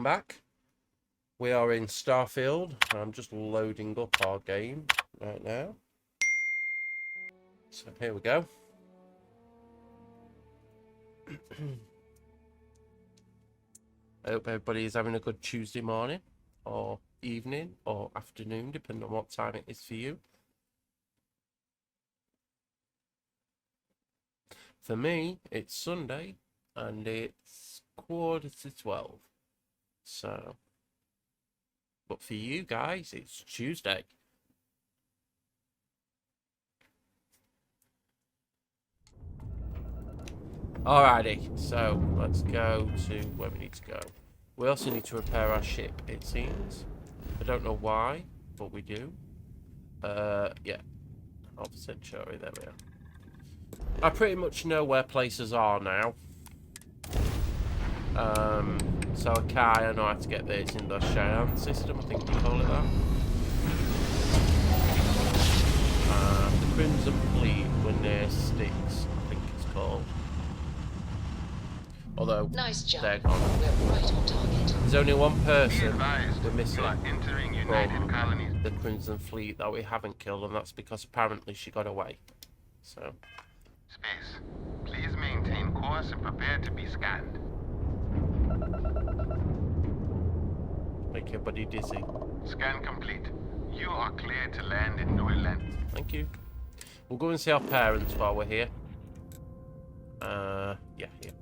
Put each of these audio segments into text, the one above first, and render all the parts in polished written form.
welcome back. We are in Starfield. I'm just loading up our game right now. So here we go. I hope everybody is having a good Tuesday morning, or evening, or afternoon, depending on what time it is for you. For me, it's Sunday, and it's 11:45. So, but for you guys, it's Tuesday. Alrighty, so let's go to where we need to go. We also need to repair our ship, it seems. I don't know why, but we do. Yeah. 100% sure, there we are. I pretty much know where places are now. So Kai, I know how to get there. It's in the Cheyenne system, I think we call it that. The Crimson Fleet were near Styx, I think it's called. Although, nice job. They're gone. We're right on target. There's only one person we're missing from the Crimson Fleet that we haven't killed, and that's because apparently she got away. So. Space. Please maintain course and prepare to be scanned. Make everybody dizzy. Scan complete. You are clear to land in Norland. Thank you. We'll go and see our parents while we're here. Yeah, here.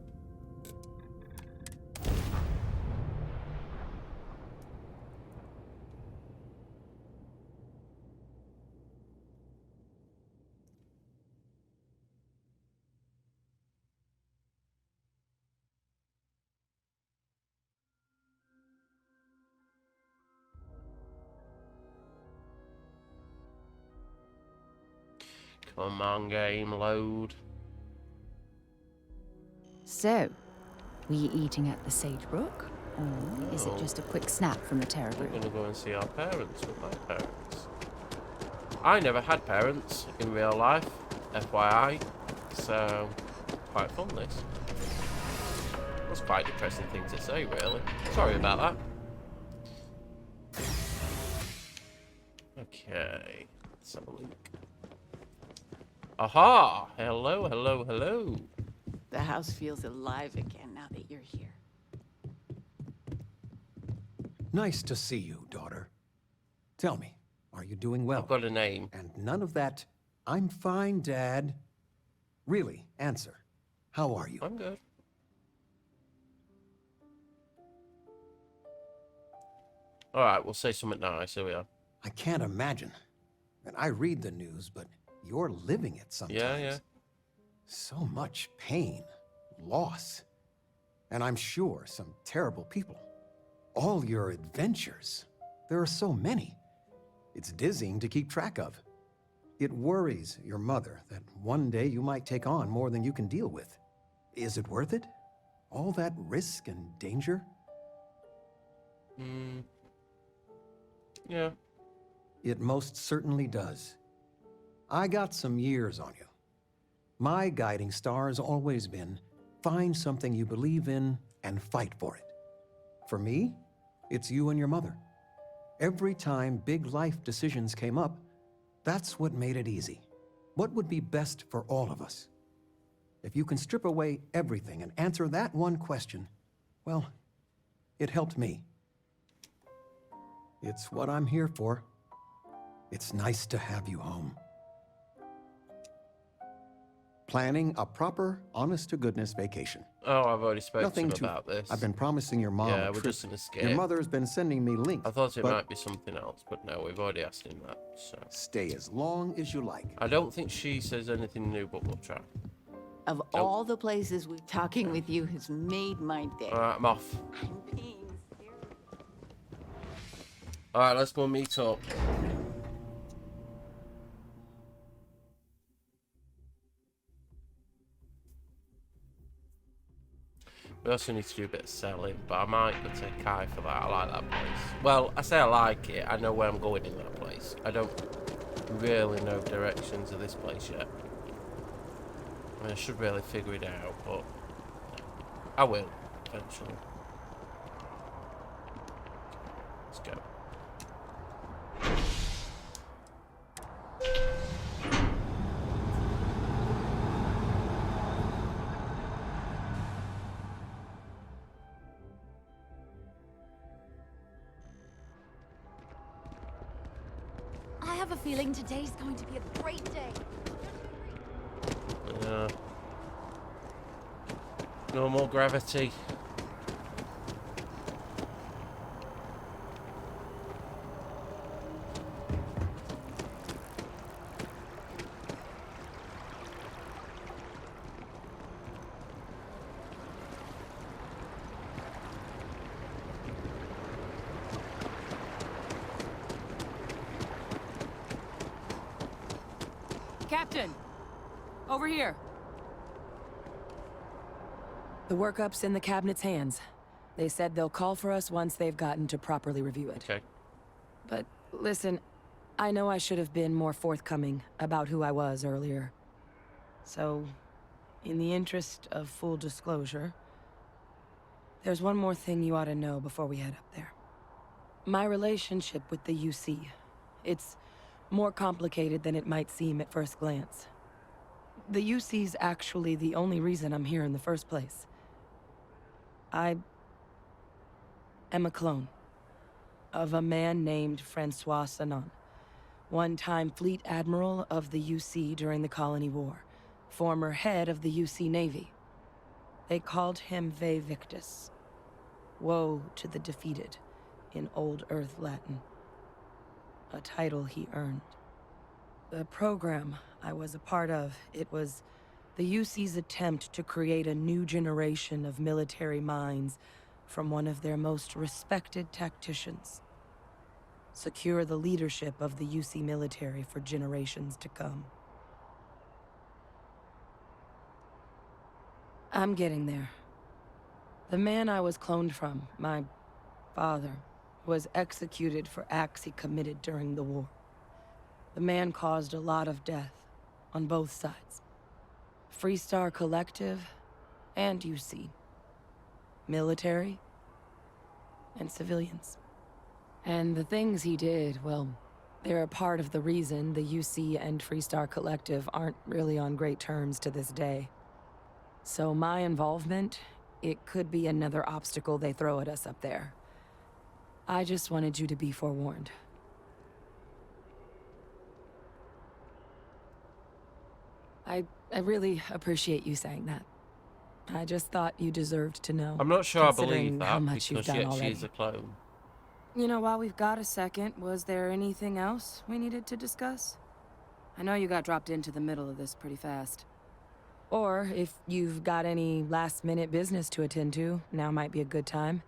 Come on, game, load. So, were you eating at the Sagebrook? Or is it just a quick snap from the Terror We're Group? going to go and see our parents with my parents. I never had parents in real life, FYI, so quite fun this. That's quite a depressing thing to say, really. Sorry about that. Okay, let's have a look. Aha! Hello, hello, hello. The house feels alive again now that you're here. Nice to see you, daughter. Tell me, are you doing well? I've got a name. And none of that, I'm fine, Dad. Really, answer. How are you? I'm good. Alright, we'll say something nice. Here we are. I can't imagine. And I read the news, but you're living it sometimes. Yeah. So much pain, loss, and I'm sure some terrible people. All your adventures. There are so many. It's dizzying to keep track of. It worries your mother that one day you might take on more than you can deal with. Is it worth it? All that risk and danger? Yeah. It most certainly does. I got some years on you. My guiding star has always been, find something you believe in and fight for it. For me, it's you and your mother. Every time big life decisions came up, that's what made it easy. What would be best for all of us? If you can strip away everything and answer that one question, well, it helped me. It's what I'm here for. It's nice to have you home. Planning a proper, honest-to-goodness vacation. Oh, I've already spoken Nothing to him about this. I've been promising your mom Yeah, a we're trip. just gonna skip. Your mother's been sending me links. I thought it but might be something else, but no, we've already asked him that, so. Stay as long as you like. I don't think she says anything new, but we'll try. Of all the places we're talking with you has made my day. Alright, I'm off. I'm being serious. Alright, let's go and meet up. We also need to do a bit of selling, but I might go take Kai for that. I like that place. Well, I say I like it. I know where I'm going in that place. I don't really know directions of this place yet. I mean, I should really figure it out, but I will eventually. Let's go. I have a feeling today's going to be a great day. No more gravity. Captain! Over here. The workup's in the cabinet's hands. They said they'll call for us once they've gotten to properly review it. Okay. But listen, I know I should have been more forthcoming about who I was earlier. So, in the interest of full disclosure, there's one more thing you ought to know before we head up there. My relationship with the UC. It's more complicated than it might seem at first glance. The UC's actually the only reason I'm here in the first place. I am a clone of a man named Francois Sanon, one-time fleet admiral of the UC during the Colony War, former head of the UC Navy. They called him Ve Victus, woe to the defeated, in Old Earth Latin, a title he earned. The program I was a part of, it was the UC's attempt to create a new generation of military minds from one of their most respected tacticians. Secure the leadership of the UC military for generations to come. I'm getting there. The man I was cloned from, my father, was executed for acts he committed during the war. The man caused a lot of death on both sides. Freestar Collective and UC. Military and civilians. And the things he did, well, they're a part of the reason the UC and Freestar Collective aren't really on great terms to this day. So my involvement, it could be another obstacle they throw at us up there. I just wanted you to be forewarned. I really appreciate you saying that. I just thought you deserved to know. I'm not sure I believe considering that how much because you've done yet already. she's a clone. You know, while we've got a second, was there anything else we needed to discuss? I know you got dropped into the middle of this pretty fast. Or if you've got any last-minute business to attend to, now might be a good time.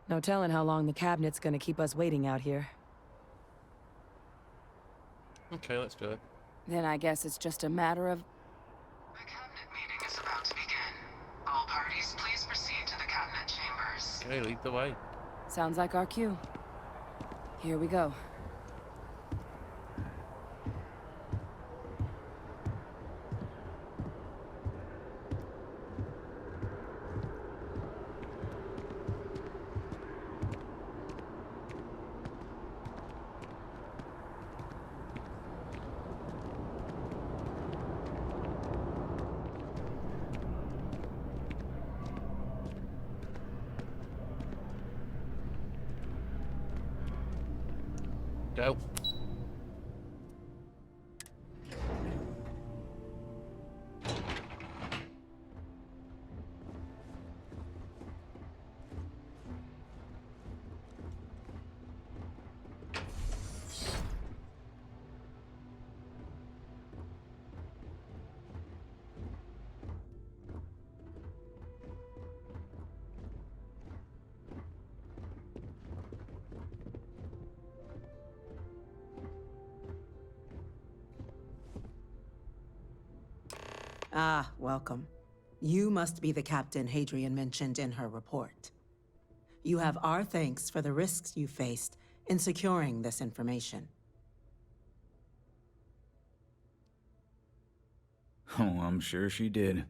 No telling how long the cabinet's gonna keep us waiting out here. Okay, let's do it. Then I guess it's just a matter of... The cabinet meeting is about to begin. All parties, please proceed to the cabinet chambers. Okay, lead the way. Sounds like our cue. Here we go. Go. Ah, welcome. You must be the captain Hadrian mentioned in her report. You have our thanks for the risks you faced in securing this information. Oh, I'm sure she did.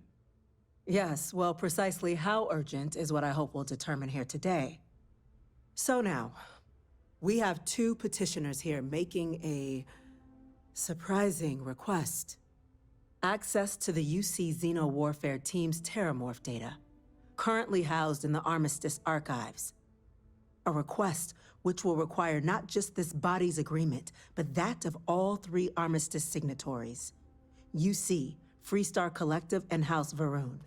Yes, well, precisely how urgent is what I hope we'll determine here today. So now, We have 2 petitioners here making a surprising request. Access to the UC Xeno Warfare Team's Terramorph data, currently housed in the Armistice archives. A request which will require not just this body's agreement, but that of all 3 Armistice signatories. UC, Freestar Collective, and House Varun.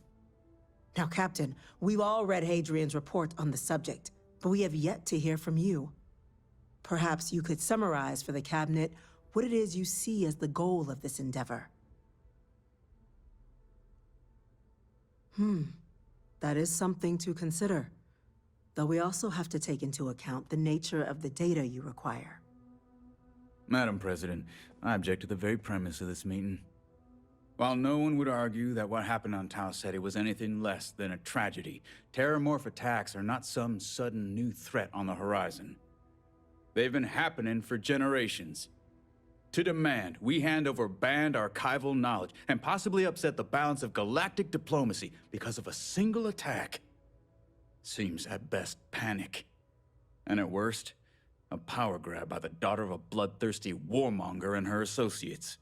Now, Captain, we've all read Hadrian's report on the subject, but we have yet to hear from you. Perhaps you could summarize for the Cabinet what it is you see as the goal of this endeavor. That is something to consider. Though we also have to take into account the nature of the data you require. Madam President, I object to the very premise of this meeting. While no one would argue that what happened on Tau Ceti was anything less than a tragedy, Terramorph attacks are not some sudden new threat on the horizon. They've been happening for generations. To demand we hand over banned archival knowledge and possibly upset the balance of galactic diplomacy because of a single attack seems at best panic, and at worst, a power grab by the daughter of a bloodthirsty warmonger and her associates.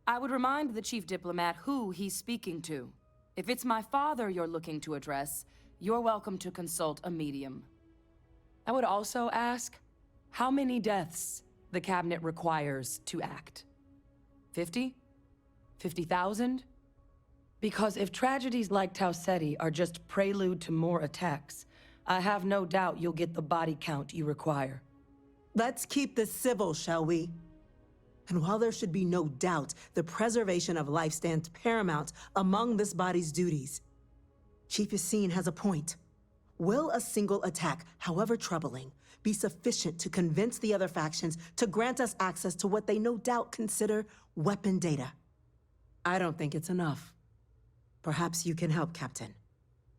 I would remind the chief diplomat who he's speaking to. If it's my father you're looking to address, you're welcome to consult a medium. I would also ask how many deaths the Cabinet requires to act. 50? 50,000? Because if tragedies like Tau Ceti are just prelude to more attacks, I have no doubt you'll get the body count you require. Let's keep this civil, shall we? And while there should be no doubt the preservation of life stands paramount among this body's duties, Chief Yassine has a point. Will a single attack, however troubling, be sufficient to convince the other factions to grant us access to what they no doubt consider weapon data? I don't think it's enough. Perhaps you can help, Captain.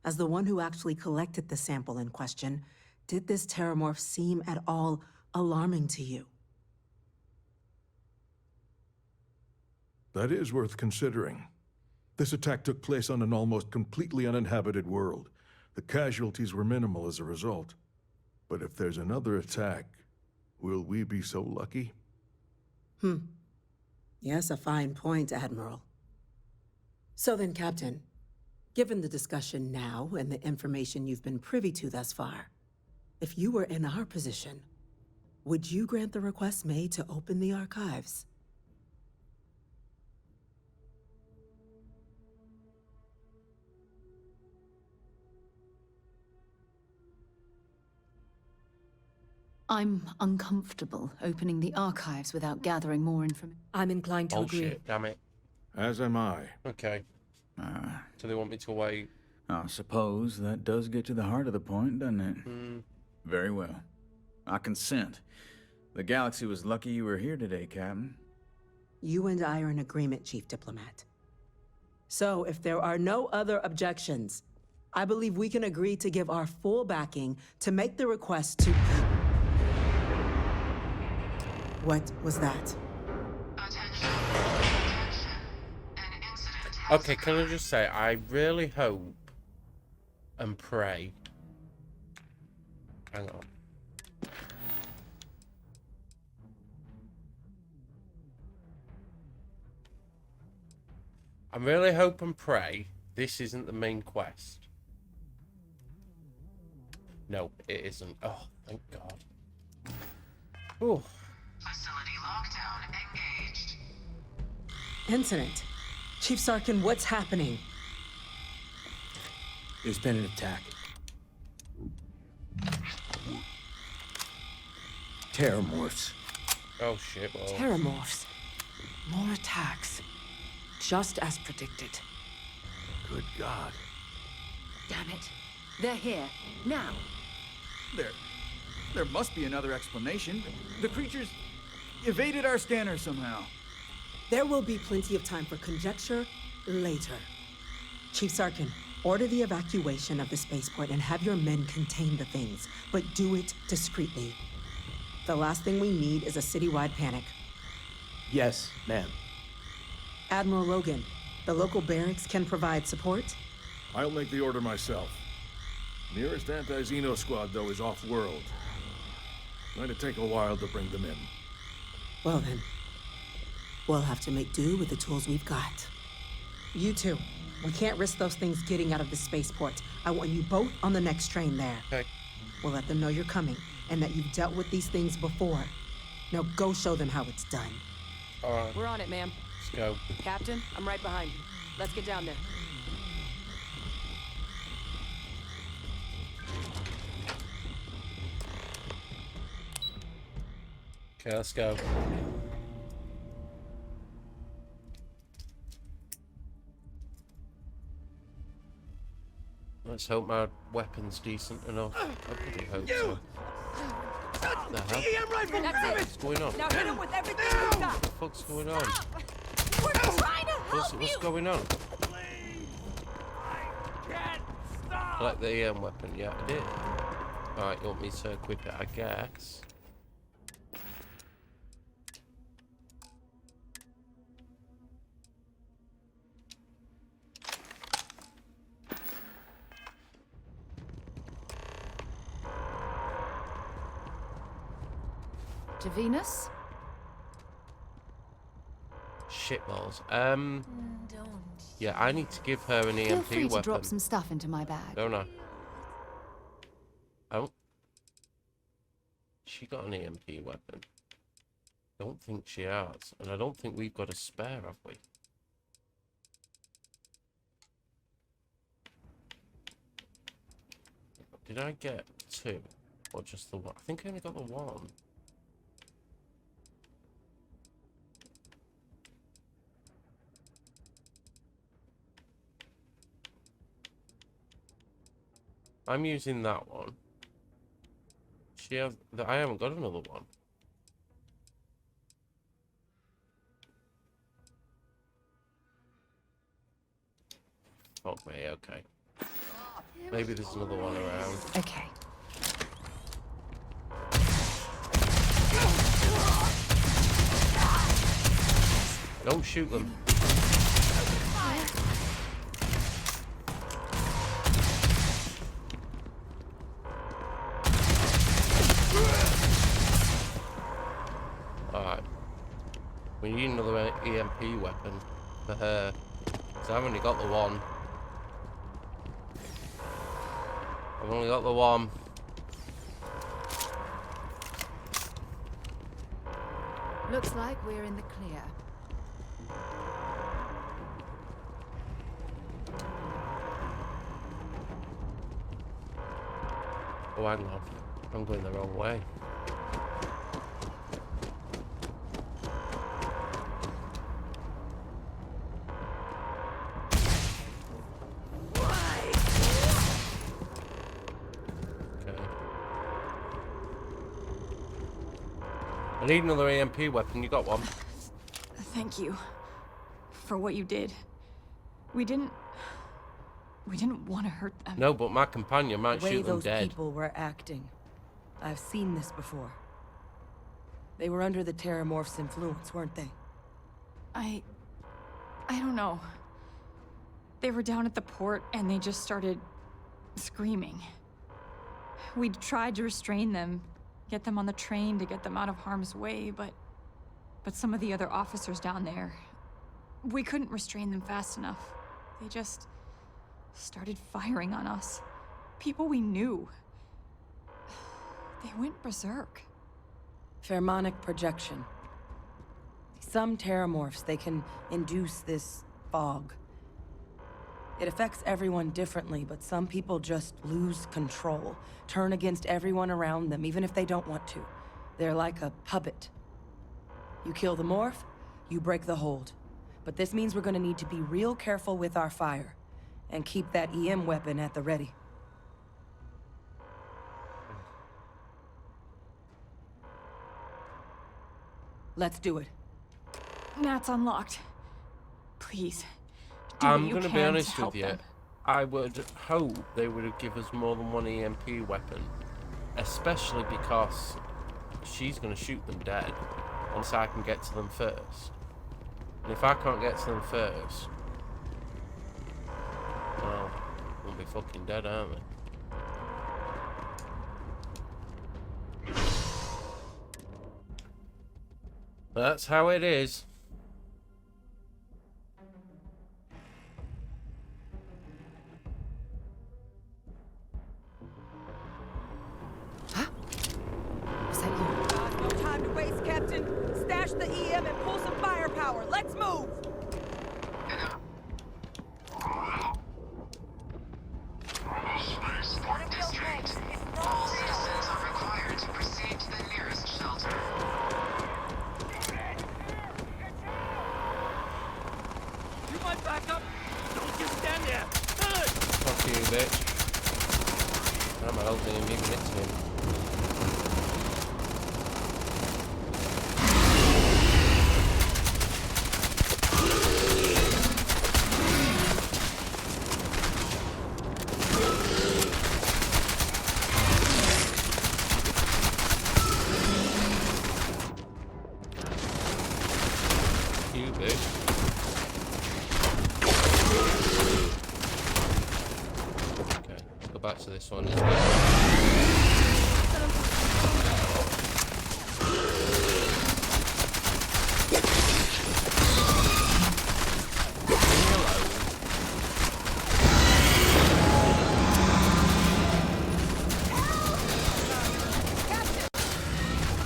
As the one who actually collected the sample in question, did this Terramorph seem at all alarming to you? That is worth considering. This attack took place on an almost completely uninhabited world. The casualties were minimal as a result. But if there's another attack, will we be so lucky? Yes, a fine point, Admiral. So then, Captain, given the discussion now and the information you've been privy to thus far, if you were in our position, would you grant the request made to open the archives? I'm uncomfortable opening the archives without gathering more information. I'm inclined to agree. Bullshit, damn it. As am I. Okay. So they want me to wait. I suppose that does get to the heart of the point, doesn't it? Very well. I consent. The galaxy was lucky you were here today, Captain. You and I are in agreement, Chief Diplomat. So, if there are no other objections, I believe we can agree to give our full backing to make the request to... What was that? Attention. Attention. An incident has Okay, can I just say, I really hope and pray. Hang on. I really hope and pray this isn't the main quest. No, it isn't. Oh, thank God. Oh. Facility lockdown engaged. Incident. Chief Sarkin, what's happening? There's been an attack. Terramorphs. Oh shit. Well. Terramorphs. More attacks. Just as predicted. Good God. Damn it. They're here. Now. There must be another explanation. The creatures evaded our scanner somehow. There will be plenty of time for conjecture later. Chief Sarkin, order the evacuation of the spaceport and have your men contain the things, but do it discreetly. The last thing we need is a citywide panic. Yes, ma'am. Admiral Logan, the local barracks can provide support? I'll make the order myself. Nearest anti-Xeno squad, though, is off-world. Going to take a while to bring them in. Well then, we'll have to make do with the tools we've got. You two, we can't risk those things getting out of the spaceport. I want you both on the next train there. Okay. We'll let them know you're coming and that you've dealt with these things before. Now go show them how it's done. Alright, We're on it, ma'am. let's go. Captain, I'm right behind you. Let's get down there. Okay, let's go. Let's hope my weapon's decent enough. I really hope so. What the hell? What's going on? Now hit him with everything you got. What the fuck's going on? We're trying to help What's you. going on? Collect the EM weapon, yeah, I did. Alright, you want me to equip it, I guess. To Venus? Shitballs. Don't. Yeah, I need to give her an Feel EMP free to weapon. drop some stuff into my bag. Don't I? Oh. She got an EMP weapon. Don't think she has. And I don't think we've got a spare, have we? Did I get two? Or just the one? I think I only got the one. I'm using that one. She has. I haven't got another one. Fuck me. Okay. Maybe there's another one around. Okay. Don't shoot them. Alright. We need another EMP weapon for her. Because I've only got the one. I've only got the one. Looks like we're in the clear. Oh, hang on. I'm going the wrong way. Okay. I need another EMP weapon. You got one? Thank you for what you did. We didn't want to hurt them. No, but my companion might The way shoot them those dead. people were acting. I've seen this before. They were under the Terramorph's influence, weren't they? I don't know. They were down at the port and they just started screaming. We tried to restrain them, get them on the train to get them out of harm's way, but some of the other officers down there, we couldn't restrain them fast enough. They just started firing on us. People we knew. They went berserk. Pheromonic projection. Some Terramorphs, they can induce this fog. It affects everyone differently, but some people just lose control, turn against everyone around them, even if they don't want to. They're like a puppet. You kill the morph, you break the hold. But this means we're gonna need to be real careful with our fire, and keep that EM weapon at the ready. Let's do it. That's unlocked. Please, do what I'm you going to can be honest help with you. them. I would hope they would give us more than one EMP weapon. Especially because she's going to shoot them dead once I can get to them first. And if I can't get to them first, well, we'll be fucking dead, aren't we? That's how it is. Was that you? No time to waste, Captain. Stash the EM and pull some firepower. Let's move! District. All citizens are required to proceed to the nearest shelter. You might back up. Don't just stand there. Fuck you, bitch. I'm holding him, you can hit him. You bitch. Okay, let's go back to this one.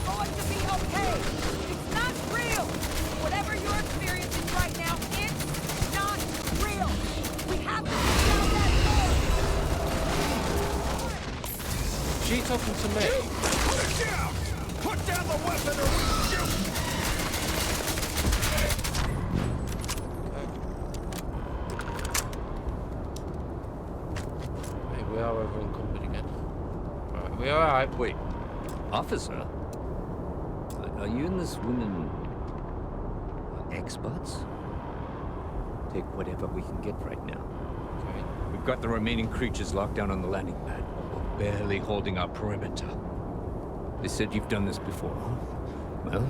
Going to be okay. It's not real. Whatever you're experiencing right now, it's not real. We have to get out that door. She talking to me? Sit down. Put down the weapon or we shoot. Hey, we are over encumbered again. Alright, we alright? Wait, officer? Are you and this woman experts? Take whatever we can get right now. Okay. We've got the remaining creatures locked down on the landing pad. We're barely holding our perimeter. They said you've done this before. Well,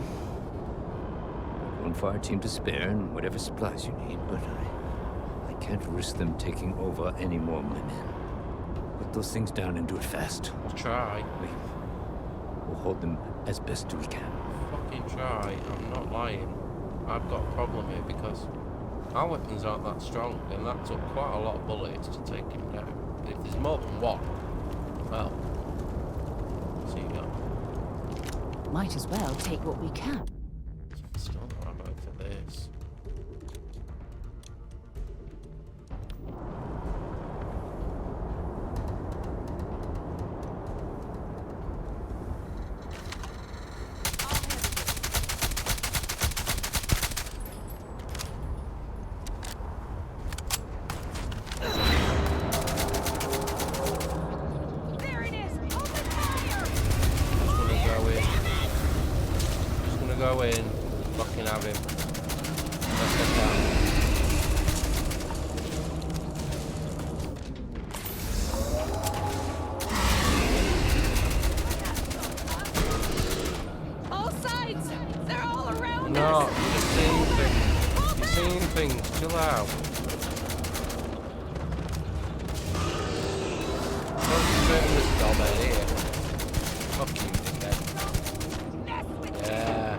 one fire team to spare and whatever supplies you need, but I can't risk them taking over any more of my men. Put those things down and do it fast. I'll try. We'll hold them as best we can. Fucking try. I'm not lying. I've got a problem here because our weapons aren't that strong, and that took quite a lot of bullets to take him down. If there's more than one, well, so you go. Might as well take what we can. Still not ammo for this. There it is. Open fire. Just gonna go in, fucking have him. Let's get down. All sides. They're all around No, us. you're seeing things. You're seeing things. Chill out. Concentrate on this knobhead here. Fuck you, dickhead. Yeah.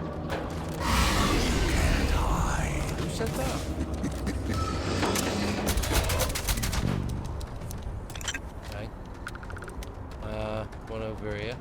Can't hide. Who said that? Okay. One over here.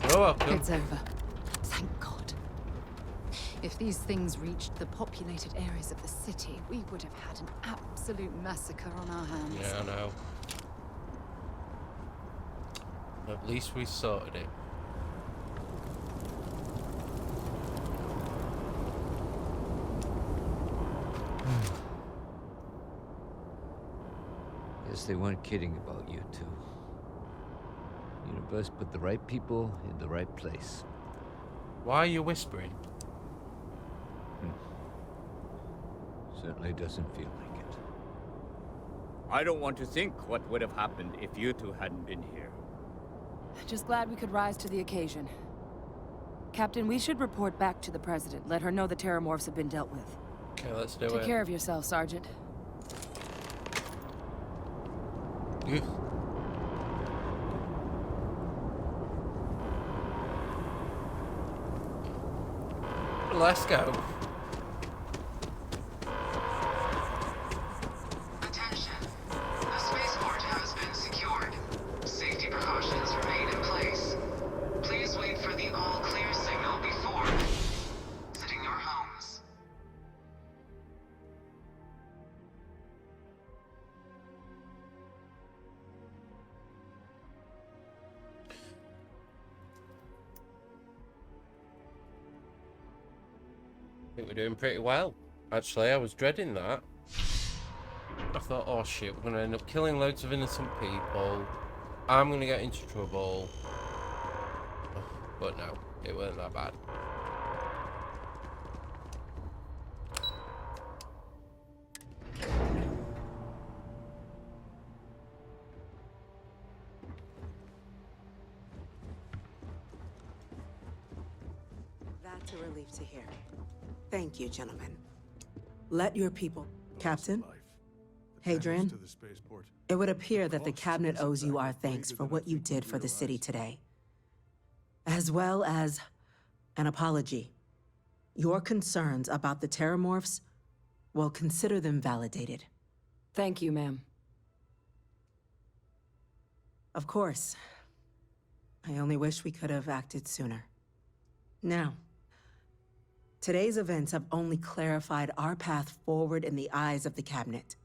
You're welcome. It's over. Thank God. If these things reached the populated areas of the city, we would have had an absolute massacre on our hands. Yeah, I know. At least we sorted it. Guess they weren't kidding about you two. Universe put the right people in the right place. Why are you whispering? Certainly doesn't feel like it. I don't want to think what would have happened if you two hadn't been here. Just glad we could rise to the occasion. Captain, we should report back to the President. Let her know the Terramorphs have been dealt with. Okay, let's do it. Take care of yourself, Sergeant. Ugh. Let's go. Attention. The spaceport has been secured. Safety precautions remain in place. Please wait for the all-clear signal before exiting your homes. I think we're doing pretty well. Actually, I was dreading that. I thought, oh shit, we're gonna end up killing loads of innocent people. I'm gonna get into trouble. But no, it wasn't that bad. That's a relief to hear. Thank you, gentlemen. Let your people... Captain? Hadrian? It would appear that the Cabinet owes you our thanks for what you did for the city today. As well as an apology. Your concerns about the Terramorphs, well, consider them validated. Thank you, ma'am. Of course. I only wish we could have acted sooner. Now, today's events have only clarified our path forward in the eyes of the Cabinet.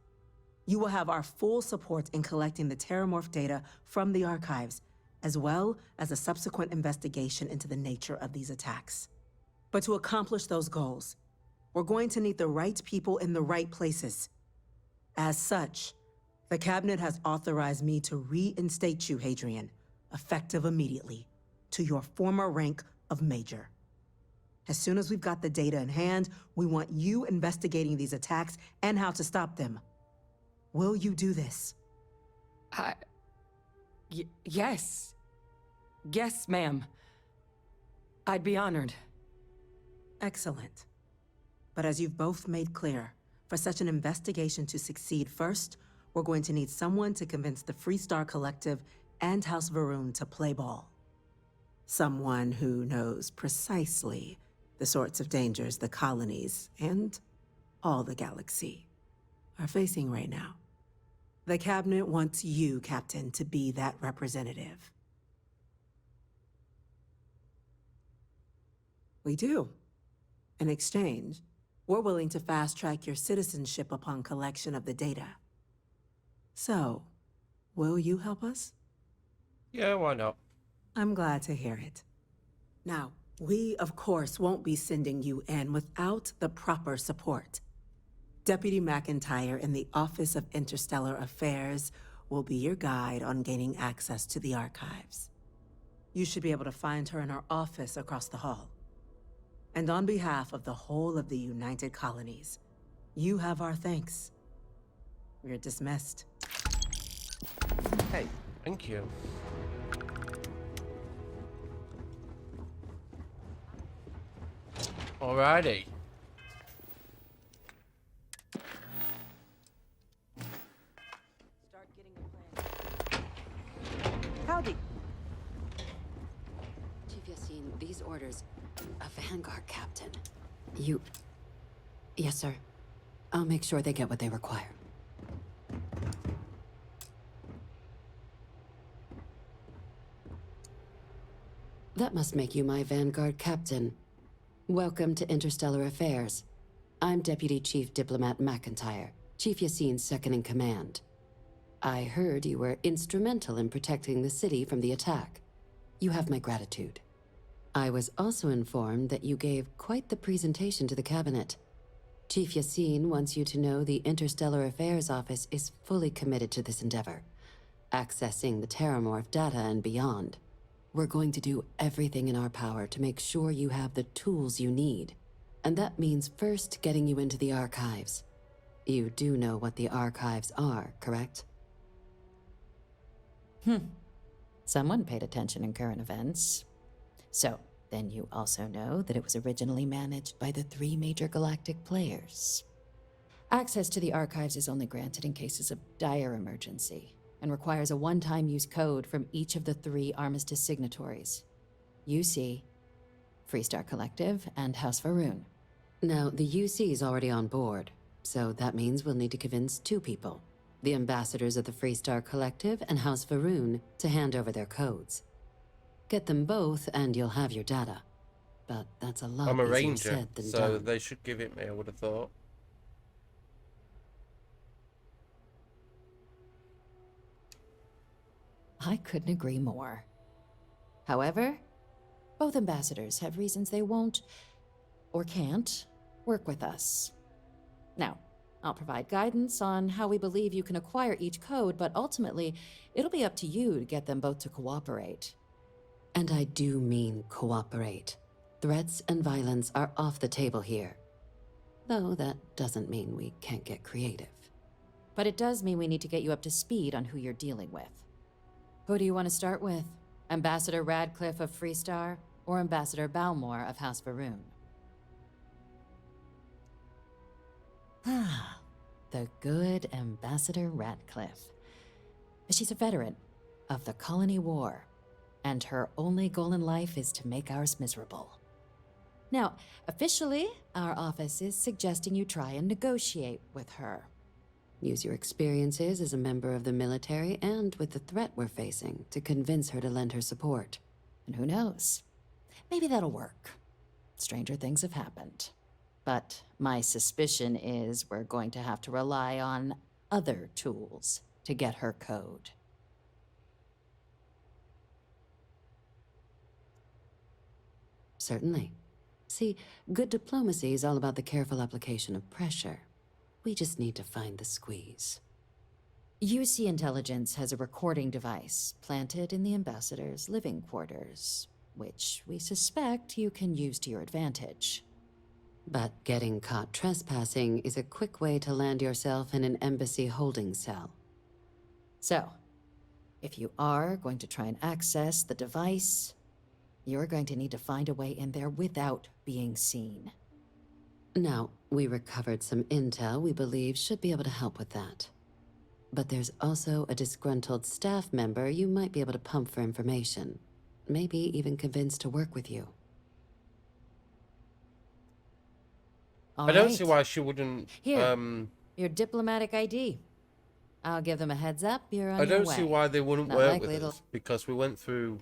You will have our full support in collecting the Terramorph data from the archives, as well as a subsequent investigation into the nature of these attacks. But to accomplish those goals, we're going to need the right people in the right places. As such, the Cabinet has authorized me to reinstate you, Hadrian, effective immediately, to your former rank of Major. As soon as we've got the data in hand, we want you investigating these attacks and how to stop them. Will you do this? Yes. Yes, ma'am. I'd be honored. Excellent. But as you've both made clear, for such an investigation to succeed first, we're going to need someone to convince the Freestar Collective and House Varun to play ball. Someone who knows precisely the sorts of dangers the colonies and all the galaxy are facing right now. The Cabinet wants you, Captain, to be that representative. We do. In exchange, we're willing to fast-track your citizenship upon collection of the data. So, will you help us? Yeah, why not? I'm glad to hear it. Now, we, of course, won't be sending you in without the proper support. Deputy McIntyre in the Office of Interstellar Affairs will be your guide on gaining access to the archives. You should be able to find her in her office across the hall. And on behalf of the whole of the United Colonies, you have our thanks. We're dismissed. Hey, thank you. Alrighty. Howdy. Chief Yassine, these orders. A Vanguard captain. You... Yes, sir. I'll make sure they get what they require. That must make you my Vanguard captain. Welcome to Interstellar Affairs. I'm Deputy Chief Diplomat McIntyre, Chief Yassine's second-in-command. I heard you were instrumental in protecting the city from the attack. You have my gratitude. I was also informed that you gave quite the presentation to the cabinet. Chief Yassine wants you to know the Interstellar Affairs Office is fully committed to this endeavor, accessing the Terramorph data and beyond. We're going to do everything in our power to make sure you have the tools you need. And that means first getting you into the archives. You do know what the archives are, correct? Someone paid attention in current events. So, then you also know that it was originally managed by the 3 major galactic players. Access to the archives is only granted in cases of dire emergency, and requires a one-time use code from each of the 3 Armistice signatories. UC, Freestar Collective, and House Varun. Now, the UC is already on board, so that means we'll need to convince 2 people. The ambassadors of the Freestar Collective and House Varun to hand over their codes. Get them both and you'll have your data. But that's a lot I'm a easier ranger, said than so done. they should give it me, I would have thought. I couldn't agree more. However, both ambassadors have reasons they won't, or can't, work with us. Now, I'll provide guidance on how we believe you can acquire each code, but ultimately, it'll be up to you to get them both to cooperate. And I do mean cooperate. Threats and violence are off the table here. Though that doesn't mean we can't get creative. But it does mean we need to get you up to speed on who you're dealing with. Who do you want to start with? Ambassador Radcliffe of Freestar, or Ambassador Balmore of House Varun? Ah, the good Ambassador Radcliffe. She's a veteran of the Colony War, and her only goal in life is to make ours miserable. Now, officially, our office is suggesting you try and negotiate with her. Use your experiences as a member of the military and with the threat we're facing to convince her to lend her support. And who knows? Maybe that'll work. Stranger things have happened. But my suspicion is we're going to have to rely on other tools to get her code. Certainly. See, good diplomacy is all about the careful application of pressure. We just need to find the squeeze. UC Intelligence has a recording device planted in the ambassador's living quarters, which we suspect you can use to your advantage. But getting caught trespassing is a quick way to land yourself in an embassy holding cell. So, if you are going to try and access the device, you're going to need to find a way in there without being seen. Now, we recovered some intel we believe should be able to help with that. But there's also a disgruntled staff member you might be able to pump for information. Maybe even convince to work with you. I don't see why she wouldn't... Here, your diplomatic ID. I'll give them a heads up, you're on your way. I don't see why they wouldn't work with us, because we went through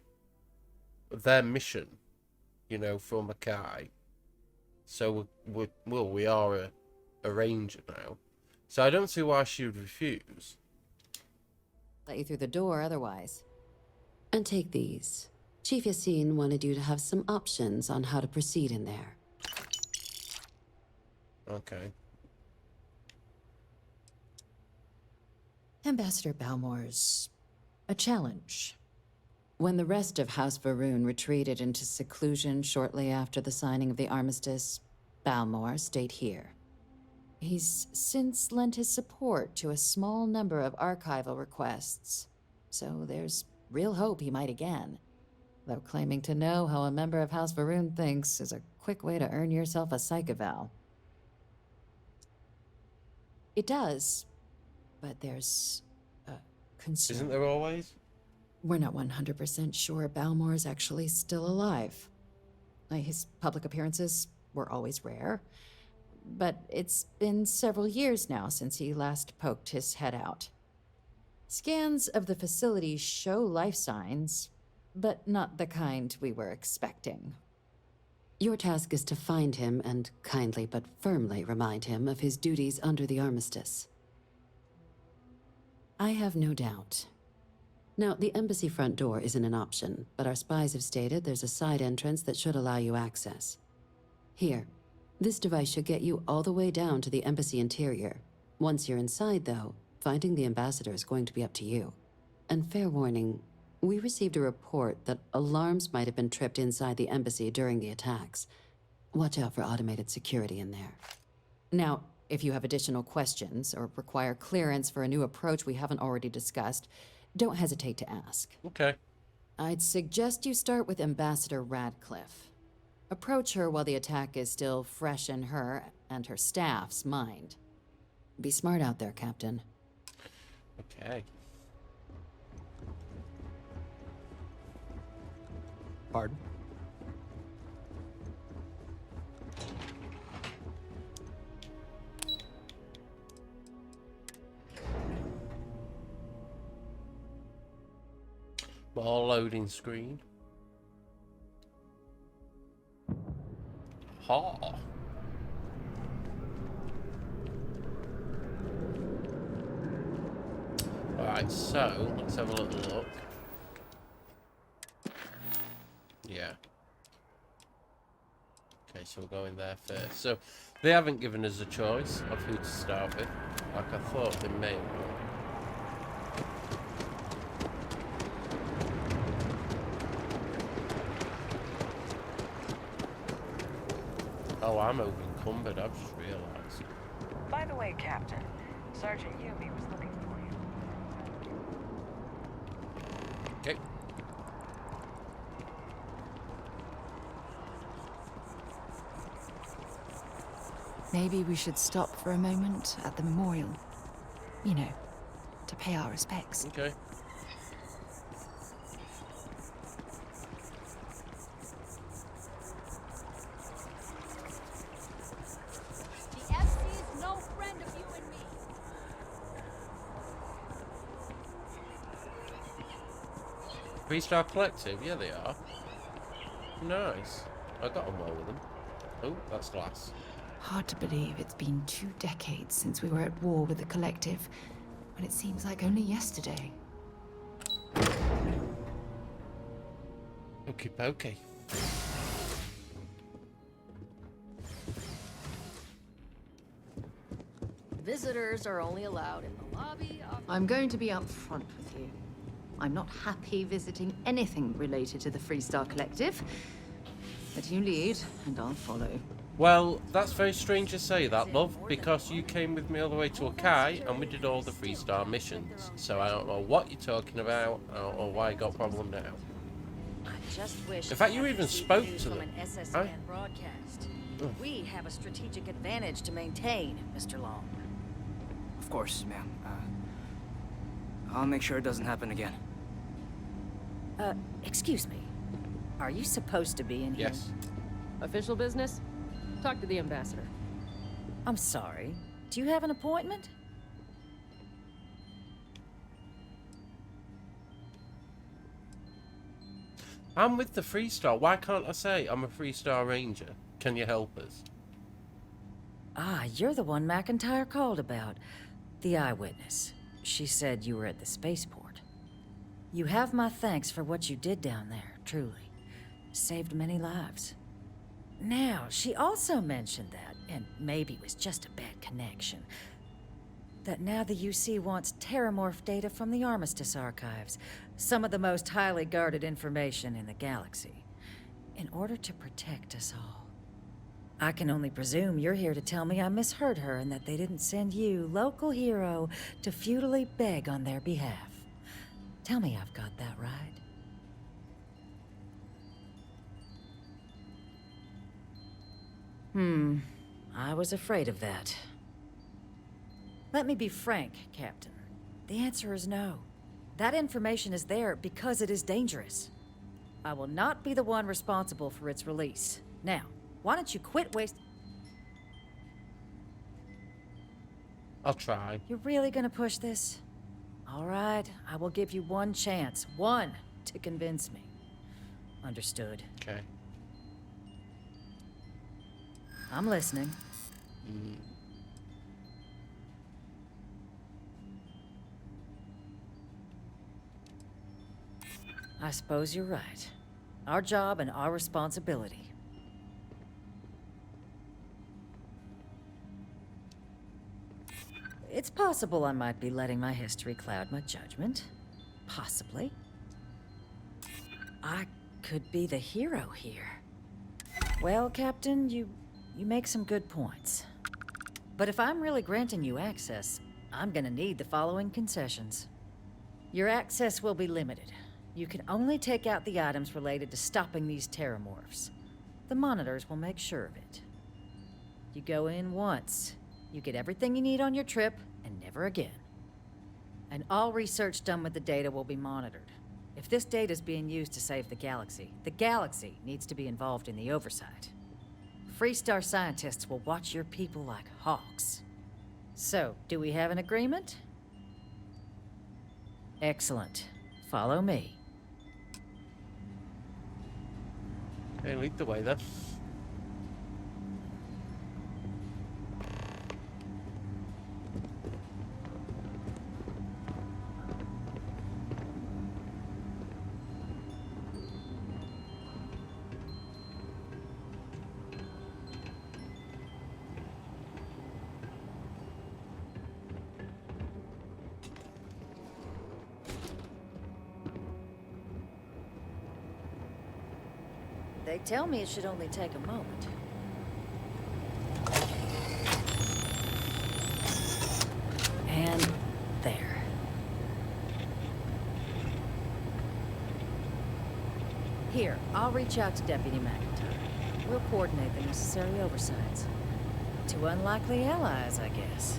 their mission, you know, for Mackay. So we are a ranger now. So I don't see why she would refuse. Let you through the door otherwise. And take these. Chief Yassine wanted you to have some options on how to proceed in there. Okay. Ambassador Balmore's a challenge. When the rest of House Varun retreated into seclusion shortly after the signing of the armistice, Balmore stayed here. He's since lent his support to a small number of archival requests, so there's real hope he might again. Though claiming to know how a member of House Varun thinks is a quick way to earn yourself a psych eval. It does, but there's a concern. Isn't there always? We're not 100% sure Balmore's actually still alive. His public appearances were always rare, but it's been several years now since he last poked his head out. Scans of the facility show life signs, but not the kind we were expecting. Your task is to find him and kindly but firmly remind him of his duties under the armistice. I have no doubt. Now, the embassy front door isn't an option, but our spies have stated there's a side entrance that should allow you access. Here, this device should get you all the way down to the embassy interior. Once you're inside, though, finding the ambassador is going to be up to you. And fair warning, we received a report that alarms might have been tripped inside the embassy during the attacks. Watch out for automated security in there. Now, if you have additional questions or require clearance for a new approach we haven't already discussed, don't hesitate to ask. Okay. I'd suggest you start with Ambassador Radcliffe. Approach her while the attack is still fresh in her and her staff's mind. Be smart out there, Captain. Okay. Pardon? More loading screen. Ha. Alright, so let's have a little look. Yeah. Okay, so we're going there first. So they haven't given us a choice of who to start with, like I thought they may have. Oh, I'm over-encumbered, I've just realised. By the way, Captain, Sergeant Yumi was looking for you. Okay. Maybe we should stop for a moment at the memorial. You know, to pay our respects. Okay. The FC is no friend of you and me. Three-star collective? Yeah, they are. Nice. I got on well with them. Oh, that's glass. Hard to believe it's been 2 decades since we were at war with the collective, but it seems like only yesterday. Okie dokie. Visitors are only allowed in the lobby of... I'm going to be upfront with you. I'm not happy visiting anything related to the Freestar Collective. But you lead, and I'll follow. Well, that's very strange to say that, love, because you came with me all the way to Akai and we did all the 3-star missions. So I don't know what you're talking about. I don't know why it got problem now. I just wish In fact, you even spoke to them. An SSN broadcast. We have a strategic advantage to maintain, Mr. Long. Of course, ma'am. I'll make sure it doesn't happen again. Excuse me. Are you supposed to be in here? Yes. Official business? Talk to the ambassador. I'm sorry. Do you have an appointment? I'm with the 3-star. Why can't I say I'm a 3-star ranger? Can you help us? Ah, you're the one McIntyre called about. The eyewitness. She said you were at the spaceport. You have my thanks for what you did down there, truly. Saved many lives. Now, she also mentioned that, and maybe it was just a bad connection, that now the UC wants terramorph data from the Armistice archives, some of the most highly guarded information in the galaxy, in order to protect us all. I can only presume you're here to tell me I misheard her and that they didn't send you, local hero, to futilely beg on their behalf. Tell me I've got that right. I was afraid of that. Let me be frank, Captain. The answer is no. That information is there because it is dangerous. I will not be the one responsible for its release. Now, why don't you quit wasting... I'll try. You're really gonna push this? All right, I will give you one chance. One to convince me. Understood. Okay. I'm listening. I suppose you're right. Our job and our responsibility. It's possible I might be letting my history cloud my judgment. Possibly. I could be the hero here. Well, Captain, you make some good points. But if I'm really granting you access, I'm gonna need the following concessions. Your access will be limited. You can only take out the items related to stopping these terramorphs. The monitors will make sure of it. You go in once. You get everything you need on your trip, and never again. And all research done with the data will be monitored. If this data is being used to save the galaxy needs to be involved in the oversight. Freestar scientists will watch your people like hawks. So, do we have an agreement? Excellent. Follow me. Okay, lead the way then. They tell me it should only take a moment. And there. Here, I'll reach out to Deputy McIntyre. We'll coordinate the necessary oversights. Two unlikely allies, I guess.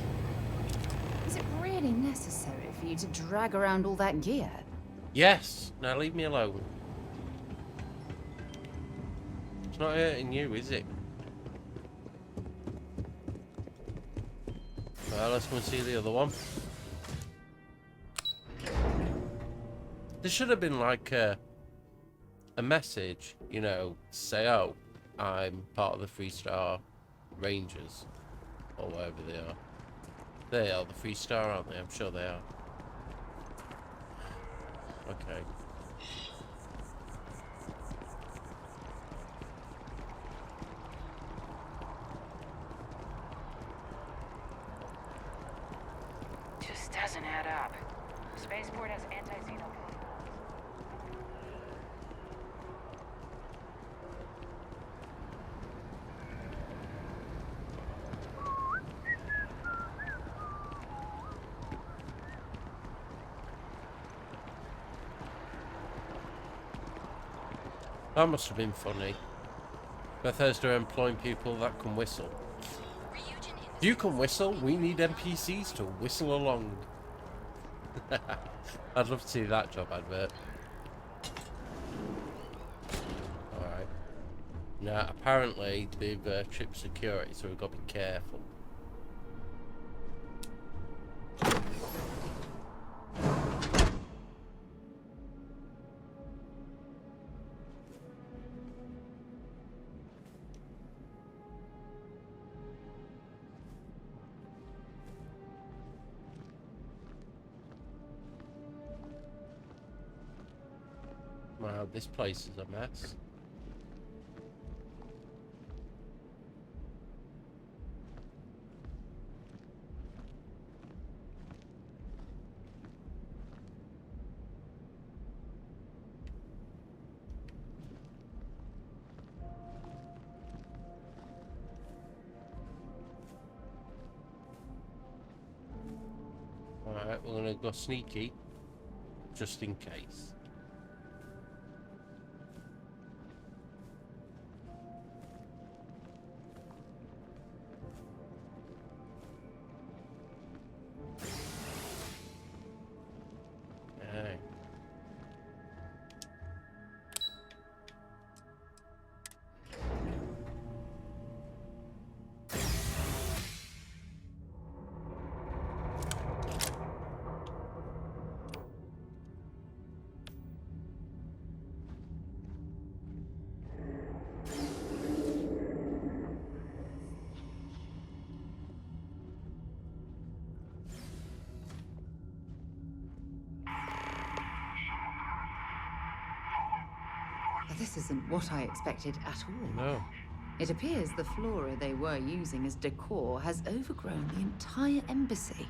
Is it really necessary for you to drag around all that gear? Yes. Now leave me alone. It's not hurting you, is it? Well, let's go and see the other one. There should have been like a message, you know, say, oh, I'm part of the Freestar Rangers, or whatever they are. They are the Freestar, aren't they? I'm sure they are. Okay. Just doesn't add up. Spaceport has anti-xeno. That must have been funny. Bethesda employing people that can whistle. If you can whistle, we need NPCs to whistle along. I'd love to see that job advert. Alright. Now, apparently, they've tripped security, so we've got to be careful. Wow, this place is a mess. Alright, we're gonna go sneaky, just in case. Okay. This isn't what I expected at all. No. It appears the flora they were using as decor has overgrown the entire embassy.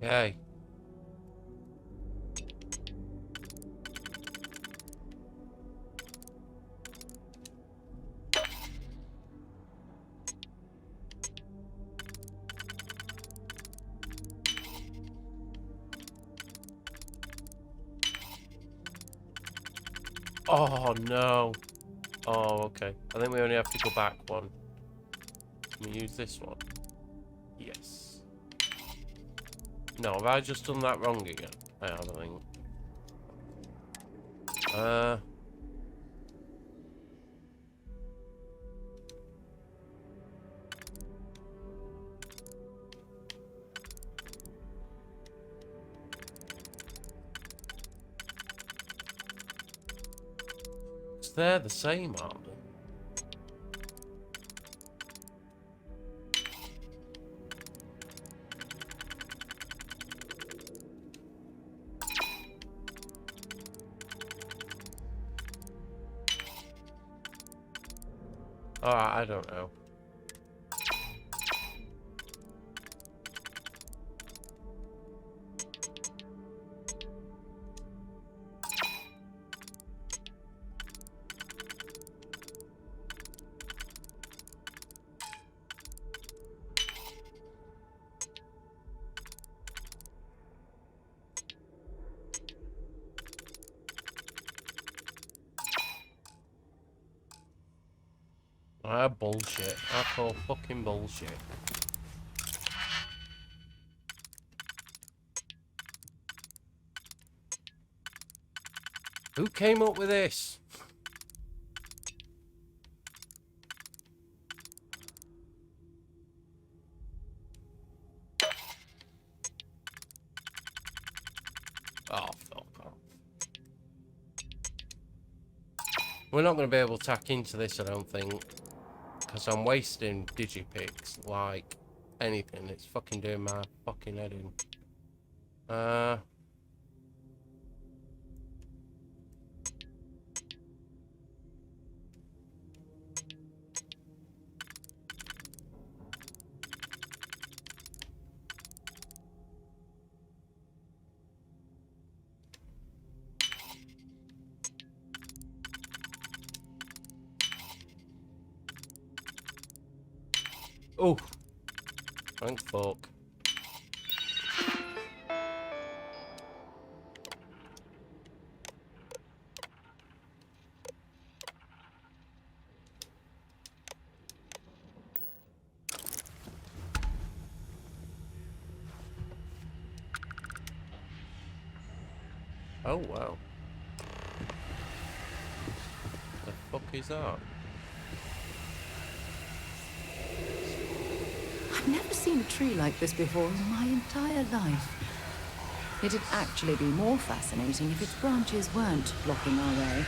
Okay. Oh no. Oh, okay. I think we only have to go back one. Can we use this one? Yes. No, have I just done that wrong again? I have, I think. They're the same, aren't they? Alright, I don't know. Ah, bullshit. I call fucking bullshit. Who came up with this? Oh, fuck off. We're not going to be able to tack into this, I don't think. Because I'm wasting digipicks like anything. It's fucking doing my fucking head in. Oh, thank fuck. Oh wow. The fuck is that? I've never seen a tree like this before in my entire life. It'd actually be more fascinating if its branches weren't blocking our way.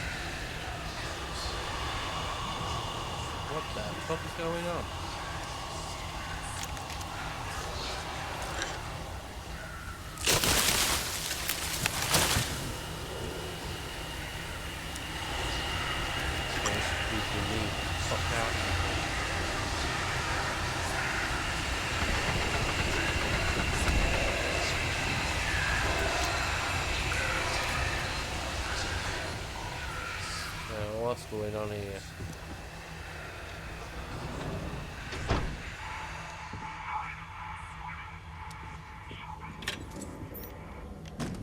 What the fuck is going on? Fuck out. What's going on here?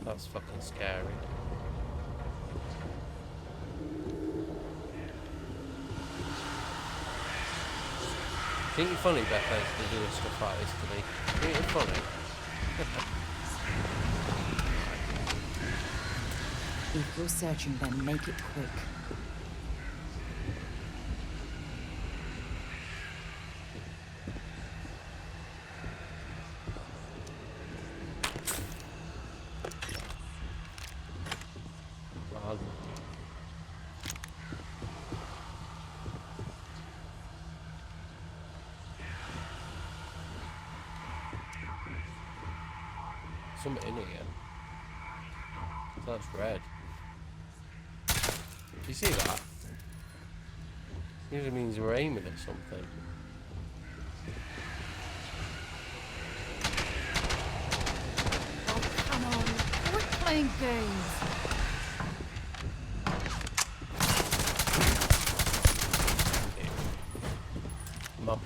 That's fucking scary. Think you're funny, Bethesda, doing stuff like this to me? Think you're funny? If you're searching, then make it quick. Something in here. That's red. Do you see that? Usually means we're aiming at something. Oh, come on. Quit playing games. Mum.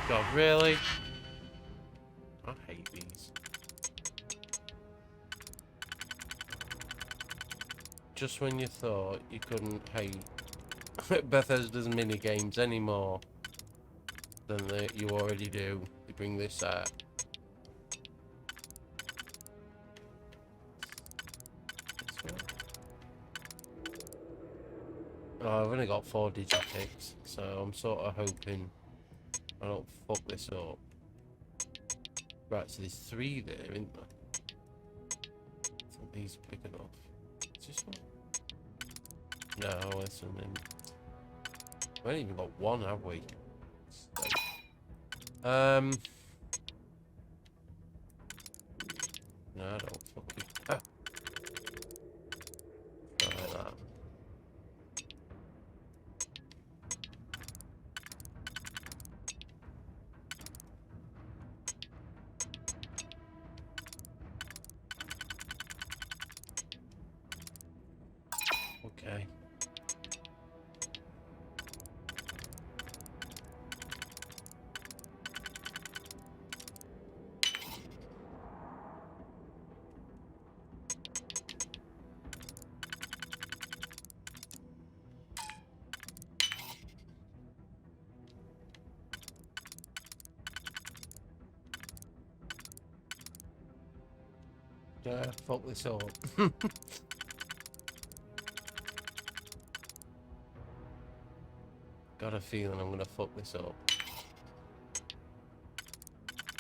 God, really? I hate these. Just when you thought you couldn't hate Bethesda's minigames anymore than you already do, they bring this out. Oh, I've only got 4 digitics, so I'm sort of hoping I don't fuck this up. Right, so there's 3 there, isn't there? I think these are big enough. Is this one? No, there's something. We haven't even got 1, have we? So, no, I don't fucking. Ah. Like that. Okay. Yeah, fuck this up. Got a feeling I'm gonna fuck this up.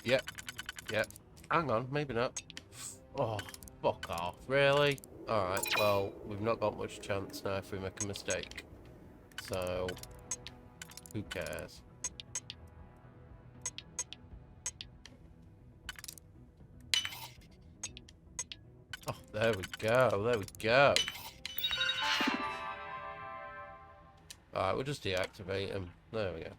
Yep. Yep. Hang on, maybe not. Oh, fuck off. Really? Alright, well, we've not got much chance now if we make a mistake. So, who cares? Oh, there we go, there we go. Alright, we'll just deactivate him. There we go.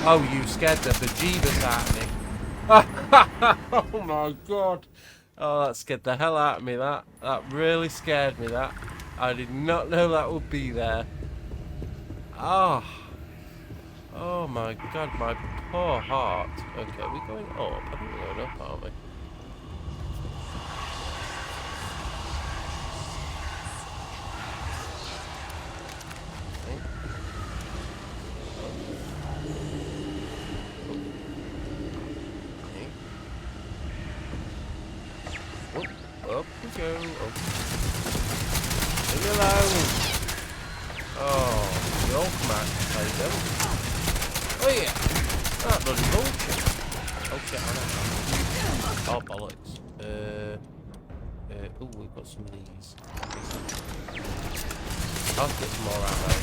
Oh, you scared the bejeebus out of me. Oh my god. Oh, that scared the hell out of me, that. That really scared me, that. I did not know that would be there. Oh. Oh my god, my poor heart. Okay, are we going up? I think we're going up, aren't we? Up we go. Oh. Leave me alone. Oh, you'll come out and play them. Oh yeah. That bloody bullshit. Oh shit, I know. Oh bollocks. Oh, we've got some of these. I'll get some more out there.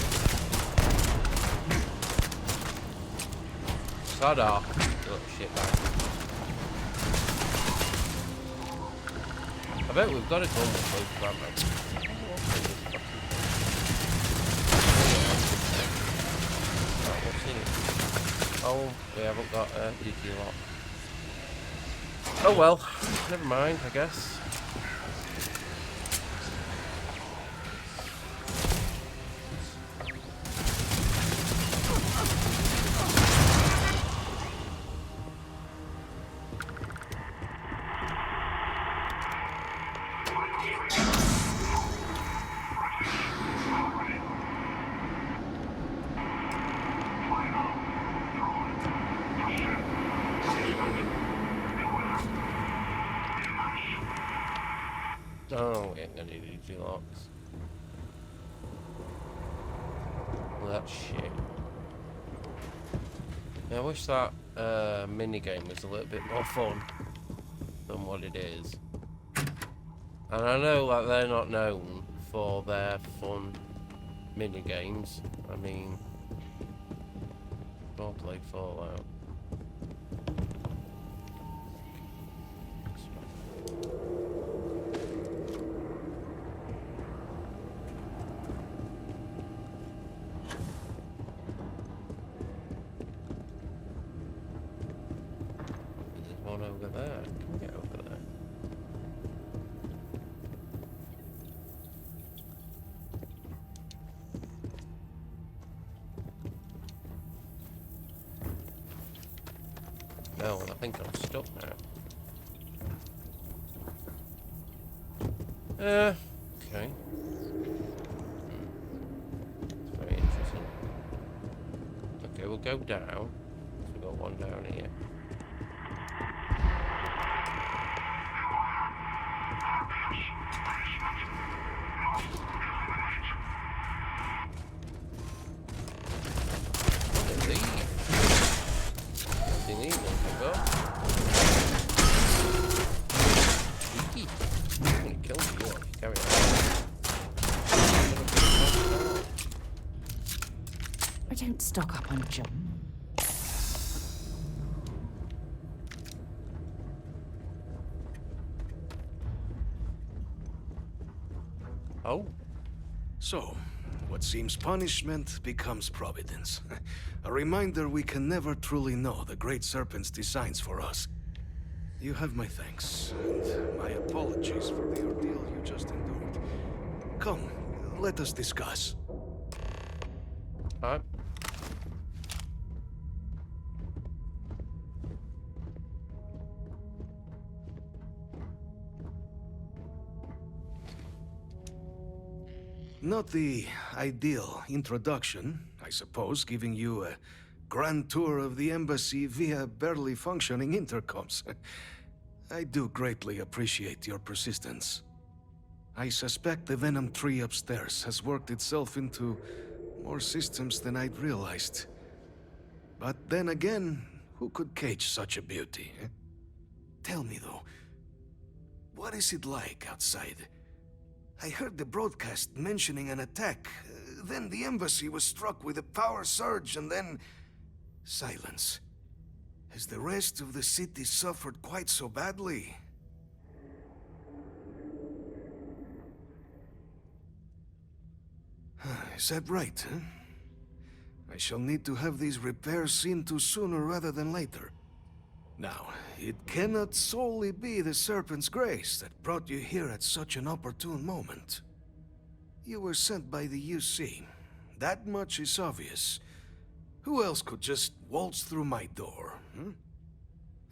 Sod off, you little shitbag. I bet we've got a gun with both ammo. Right, what's in it? Oh, we haven't got a Digilock. Oh well, never mind, I guess. Oh, we ain't gonna do Digilocks. Well, that's shit. Yeah, I wish that minigame was a little bit more fun than what it is. And I know that they're not known for their fun minigames. I mean, go play Fallout. Over there. Can we get over there? No, I think I'm stuck now. Okay. It's very interesting. Okay, we'll go down. We've got one down here. I don't stock up on junk. Oh. So, what seems punishment becomes providence. A reminder we can never truly know the Great Serpent's designs for us. You have my thanks, and my apologies for the ordeal you just endured. Come, let us discuss. Alright. Not the ideal introduction, I suppose, giving you a grand tour of the embassy via barely functioning intercoms. I do greatly appreciate your persistence. I suspect the Venom tree upstairs has worked itself into more systems than I'd realized. But then again, who could cage such a beauty? Tell me though, what is it like outside? I heard the broadcast mentioning an attack. Then the embassy was struck with a power surge, and then silence. Has the rest of the city suffered quite so badly? Is that right, huh? I shall need to have these repairs seen to sooner rather than later. Now, it cannot solely be the Serpent's grace that brought you here at such an opportune moment. You were sent by the UC. That much is obvious. Who else could just waltz through my door, hmm?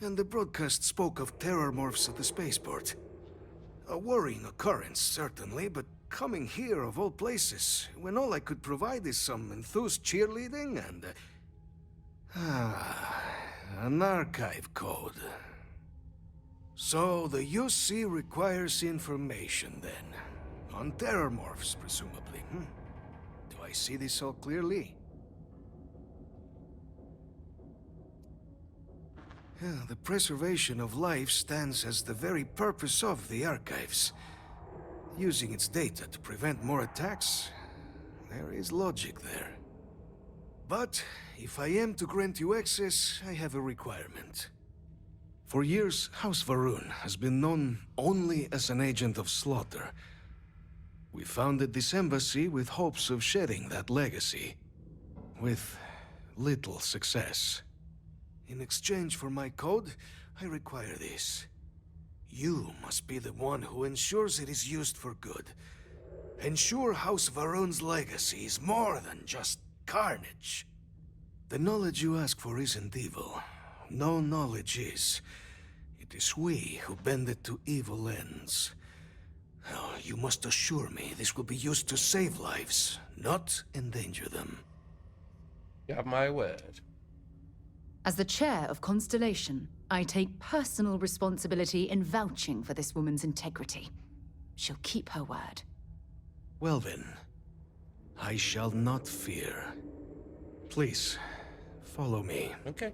And the broadcast spoke of terror morphs at the spaceport. A worrying occurrence, certainly, but coming here of all places, when all I could provide is some enthused cheerleading and... an archive code. So the UC requires information then. On terramorphs, presumably, Do I see this all clearly? Yeah, the preservation of life stands as the very purpose of the Archives. Using its data to prevent more attacks, there is logic there. But if I am to grant you access, I have a requirement. For years, House Varun has been known only as an agent of slaughter. We founded this embassy with hopes of shedding that legacy, with little success. In exchange for my code, I require this. You must be the one who ensures it is used for good. Ensure House Varun's legacy is more than just carnage. The knowledge you ask for isn't evil. No knowledge is. It is we who bend it to evil ends. Oh, you must assure me this will be used to save lives, not endanger them. You have my word. As the chair of Constellation, I take personal responsibility in vouching for this woman's integrity. She'll keep her word. Well then, I shall not fear. Please, follow me. Okay.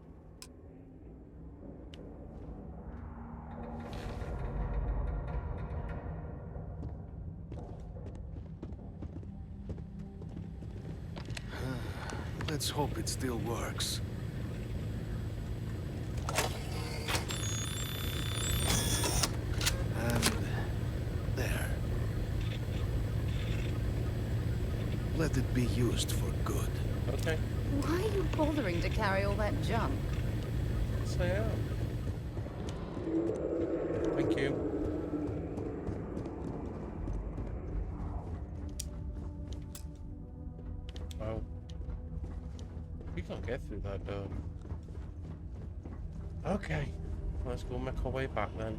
Let's hope it still works. And there. Let it be used for good. Okay. Why are you bothering to carry all that junk? Yes, I am. Thank you. Oh. We can't get through that door. Okay. Let's go make our way back then.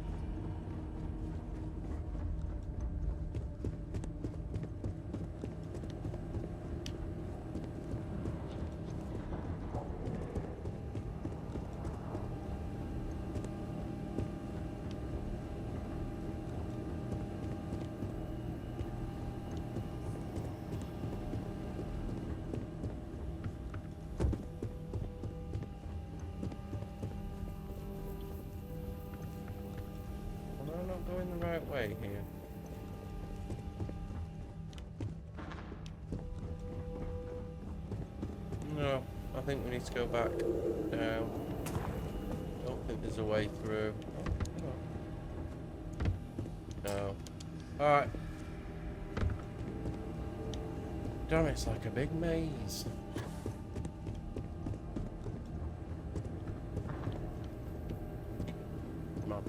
I'm not going the right way here. No, I think we need to go back down. Don't think there's a way through. No. Alright. Damn, it's like a big maze. Come on.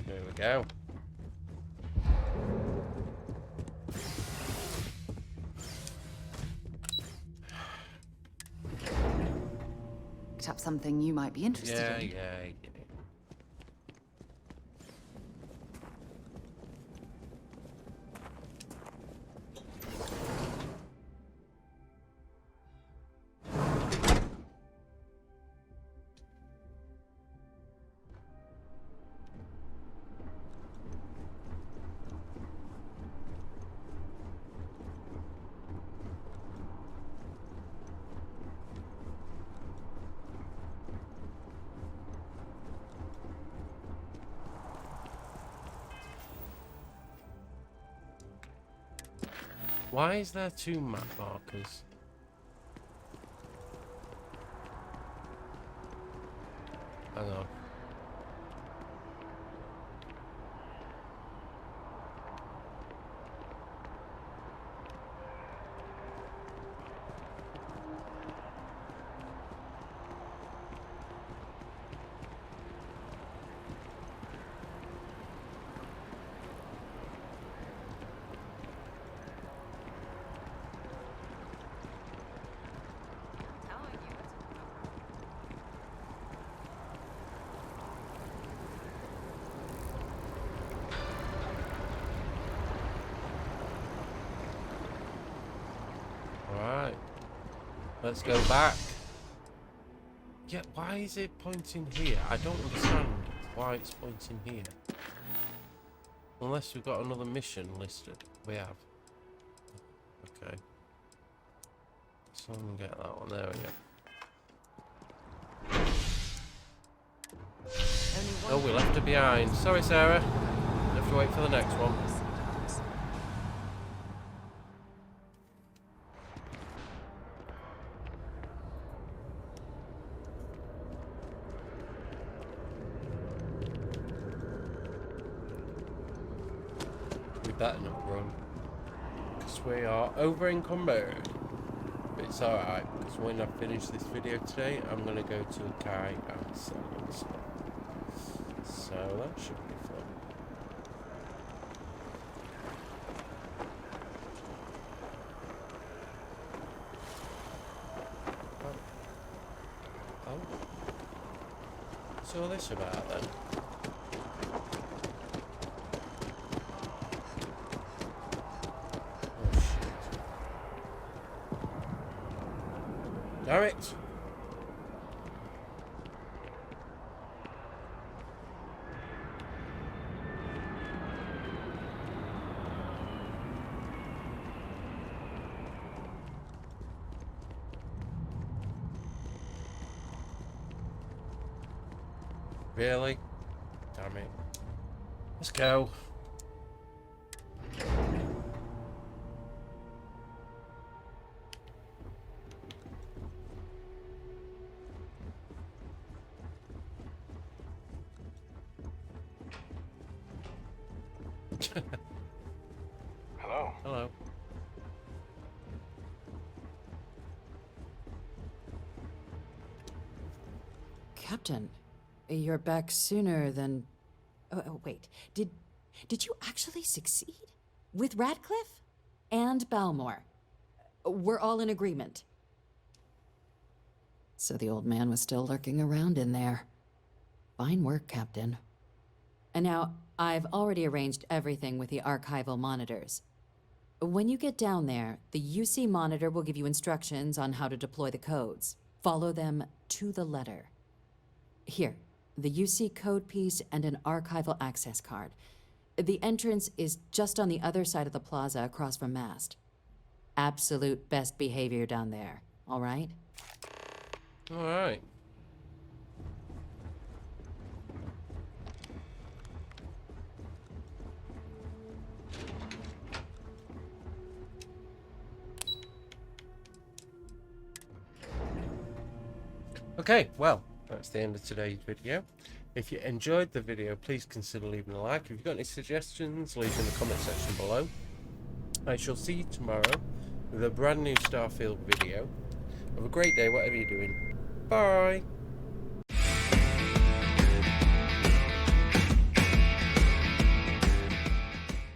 There we go. Picked up something you might be interested in. Yeah. Why is there two map markers? Hang on. Let's go back. Yeah, why is it pointing here? I don't understand why it's pointing here. Unless we've got another mission listed. We have. Okay. So I'm gonna get that one. There we go. Oh, we left her behind. Sorry, Sarah. We have to wait for the next one. We better not run, because we are over encumbered. But it's alright, because when I finish this video today, I'm going to go to a guy and sell him stuff. So that should be fun. Oh. What's all this about then? Damn it! Really? Damn it. Let's go. Hello. Hello. Captain, you're back sooner than... Oh, wait. Did you actually succeed? With Radcliffe? And Balmore? We're all in agreement. So the old man was still lurking around in there. Fine work, Captain. And now, I've already arranged everything with the archival monitors. When you get down there, the UC monitor will give you instructions on how to deploy the codes. Follow them to the letter. Here, the UC code piece and an archival access card. The entrance is just on the other side of the plaza across from Mast. Absolute best behavior down there, all right? All right. Okay, well, that's the end of today's video. If you enjoyed the video, please consider leaving a like. If you've got any suggestions, leave them in the comment section below. I shall see you tomorrow with a brand new Starfield video. Have a great day, whatever you're doing. Bye!